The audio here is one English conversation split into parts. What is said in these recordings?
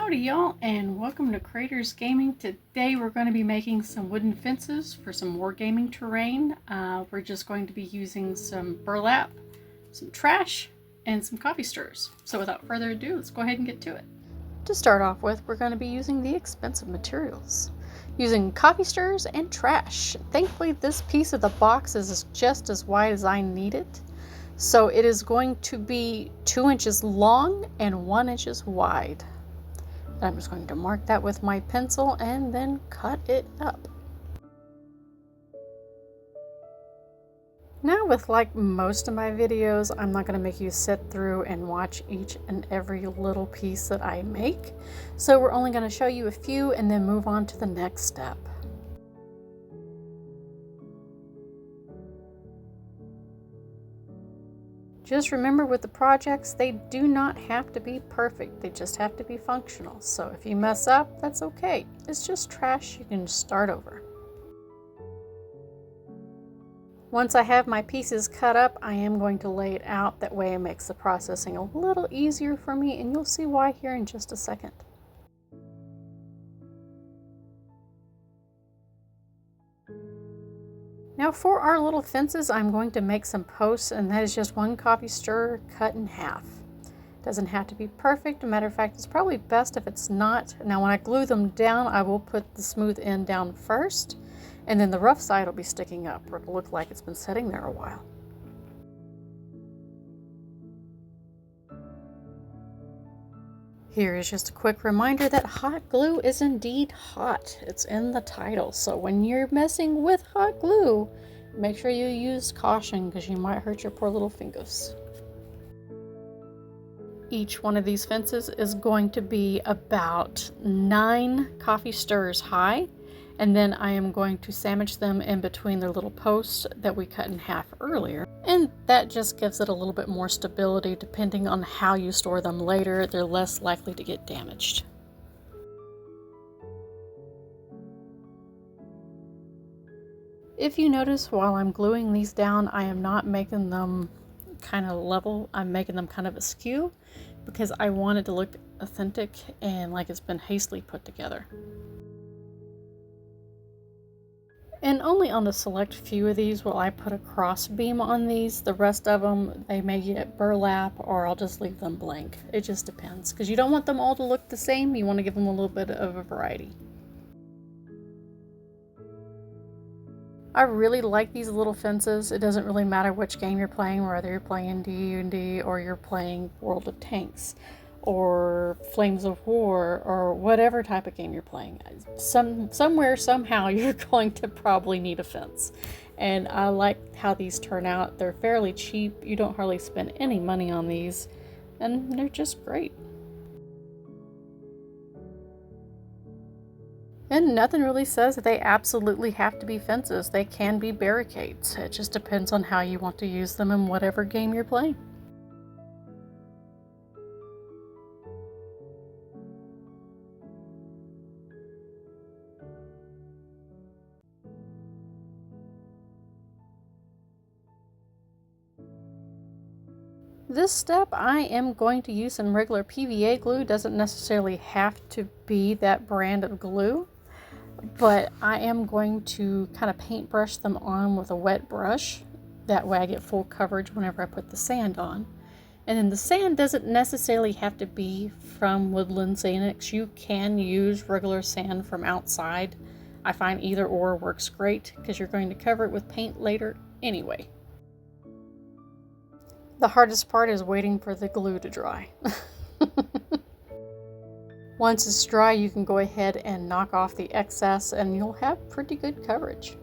Howdy y'all, and welcome to Creators Gaming. Today we're going to be making some wooden fences for some wargaming terrain. We're just going to be using some burlap, some trash, and some coffee stirrers. So without further ado, let's go ahead and get to it. To start off with, we're going to be using the expensive materials. Using coffee stirrers and trash. Thankfully this piece of the box is just as wide as I need it. So it is going to be 2 inches long and 1 inch wide. I'm just going to mark that with my pencil and then cut it up. Now, with like most of my videos, I'm not going to make you sit through and watch each and every little piece that I make. So we're only going to show you a few and then move on to the next step. Just remember with the projects, they do not have to be perfect. They just have to be functional. So if you mess up, that's okay. It's just trash. You can just start over. Once I have my pieces cut up, I am going to lay it out. That way it makes the processing a little easier for me, and you'll see why here in just a second. Now for our little fences, I'm going to make some posts, and that is just one coffee stirrer cut in half. Doesn't have to be perfect. As a matter of fact, it's probably best if it's not. Now when I glue them down, I will put the smooth end down first, and then the rough side will be sticking up, or it'll look like it's been sitting there a while. Here is just a quick reminder that hot glue is indeed hot. It's in the title. So when you're messing with hot glue, make sure you use caution because you might hurt your poor little fingers. Each one of these fences is going to be about 9 coffee stirrers high. And then I am going to sandwich them in between their little posts that we cut in half earlier. And that just gives it a little bit more stability. Depending on how you store them later, they're less likely to get damaged. If you notice while I'm gluing these down, I am not making them kind of level. I'm making them kind of askew because I want it to look authentic and like it's been hastily put together. And only on a select few of these will I put a cross beam on these. The rest of them, they may get burlap or I'll just leave them blank. It just depends because you don't want them all to look the same. You want to give them a little bit of a variety. I really like these little fences. It doesn't really matter which game you're playing, whether you're playing D&D or you're playing World of Tanks or Flames of War or whatever type of game you're playing. Somewhere, somehow, you're going to probably need a fence. And I like how these turn out. They're fairly cheap. You don't hardly spend any money on these. And they're just great. And nothing really says that they absolutely have to be fences. They can be barricades. It just depends on how you want to use them in whatever game you're playing. This step I am going to use some regular PVA glue. Doesn't necessarily have to be that brand of glue, but I am going to kind of paintbrush them on with a wet brush. That way I get full coverage whenever I put the sand on. And then the sand doesn't necessarily have to be from Woodland Xanax. You can use regular sand from outside. I find either or works great because you're going to cover it with paint later anyway. The hardest part is waiting for the glue to dry. Once it's dry, you can go ahead and knock off the excess and you'll have pretty good coverage.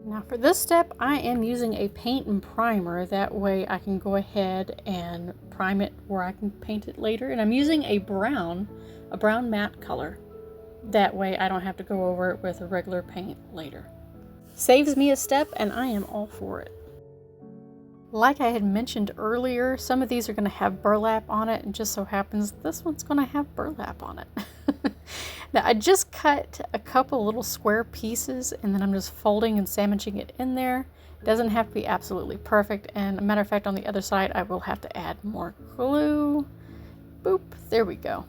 Now for this step, I am using a paint and primer. That way I can go ahead and prime it where I can paint it later. And I'm using a brown matte color. That way I don't have to go over it with a regular paint later. Saves me a step and I am all for it. Like I had mentioned earlier, some of these are going to have burlap on it, and just so happens this one's going to have burlap on it. Now I just cut a couple little square pieces and then I'm just folding and sandwiching it in there. Doesn't have to be absolutely perfect, and a matter of fact, on the other side I will have to add more glue. Boop, there we go.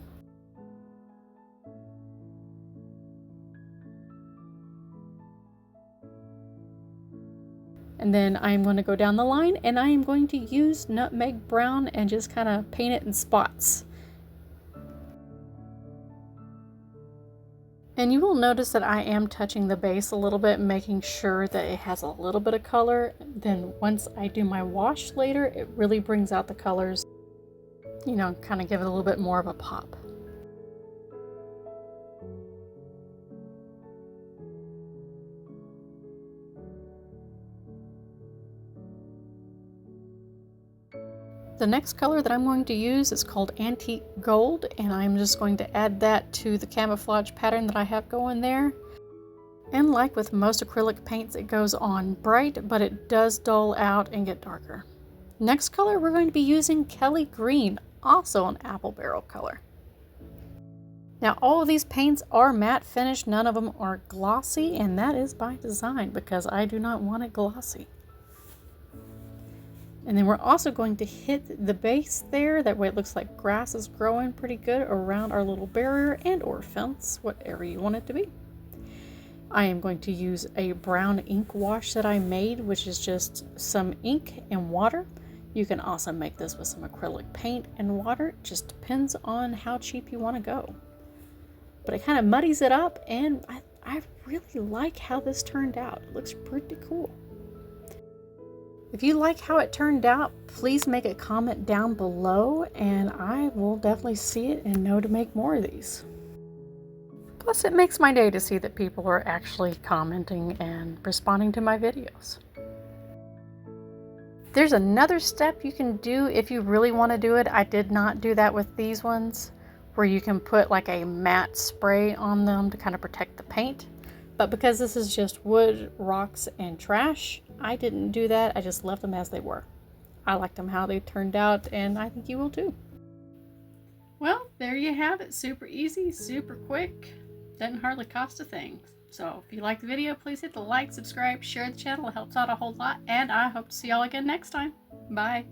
And then I'm going to go down the line and I am going to use nutmeg brown and just kind of paint it in spots. And you will notice that I am touching the base a little bit, making sure that it has a little bit of color. Then once I do my wash later, it really brings out the colors, you know, kind of give it a little bit more of a pop. The next color that I'm going to use is called Antique Gold, and I'm just going to add that to the camouflage pattern that I have going there. And like with most acrylic paints, it goes on bright, but it does dull out and get darker. Next color, we're going to be using Kelly Green, also an apple barrel color. Now all of these paints are matte finish, none of them are glossy, and that is by design because I do not want it glossy. And then we're also going to hit the base there, that way it looks like grass is growing pretty good around our little barrier and or fence, whatever you want it to be. I am going to use a brown ink wash that I made, which is just some ink and water. You can also make this with some acrylic paint and water, it just depends on how cheap you want to go. But it kind of muddies it up, and I really like how this turned out. It looks pretty cool. If you like how it turned out, please make a comment down below and I will definitely see it and know to make more of these. Plus, it makes my day to see that people are actually commenting and responding to my videos. There's another step you can do if you really want to do it. I did not do that with these ones, where you can put like a matte spray on them to kind of protect the paint. But because this is just wood, rocks, and trash, I didn't do that. I just left them as they were. I liked them how they turned out, and I think you will too. Well, there you have it. Super easy, super quick. Doesn't hardly cost a thing. So if you like the video, please hit the like, subscribe, share the channel. It helps out a whole lot, and I hope to see y'all again next time. Bye.